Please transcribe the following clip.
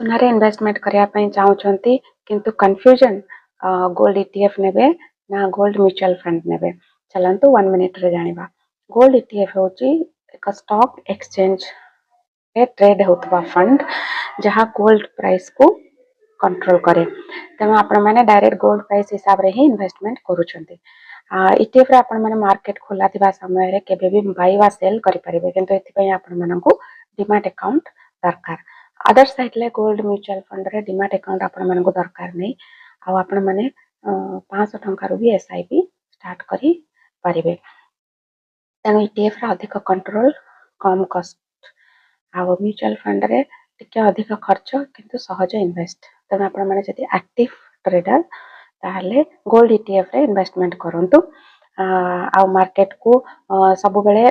Sonare investment करने चाहूँगी किंतु कन्फ्यूजन गोल्ड ईटीएफ नेबे ना गोल्ड म्यूचुअल फंड नेबे चलंतु 1 मिनिट रे जानिबा। गोल्ड ईटीएफ होची एक स्टॉक एक्सचेंज रे ट्रेड होतबा फंड जहाँ गोल्ड प्राइस को कंट्रोल करे। तेणु आपण मैंने डायरेक्ट गोल्ड प्राइस हिसाब रे ही इन्वेस्टमेंट करूछंती। ईटीएफ रे आपण मैंने मार्केट खोला थिबा समय रे केबे भी बाय वा सेल करि परिबे किंतु एथि पय आपण मानकु डीमैट अकाउंट दरकार। अदर साइड ले गोल्ड म्यूचुअल फंड रे डीमैट अकाउंट आपण मानकु दरकार नै। आ आपण माने 500 टंका रो भी एसआईपी स्टार्ट करि परिबे। तेणु ईटीएफ रे अधिक कंट्रोल कम कॉस्ट आ म्यूचुअल फंड रे टिके अधिक खर्च किंतु सहज इन्वेस्ट। तेणु आपण माने जदि एक्टिव ट्रेडर ताहले गोल्ड ईटीएफ रे इन्वेस्टमेंट करंतु आ मार्केट को सब बेले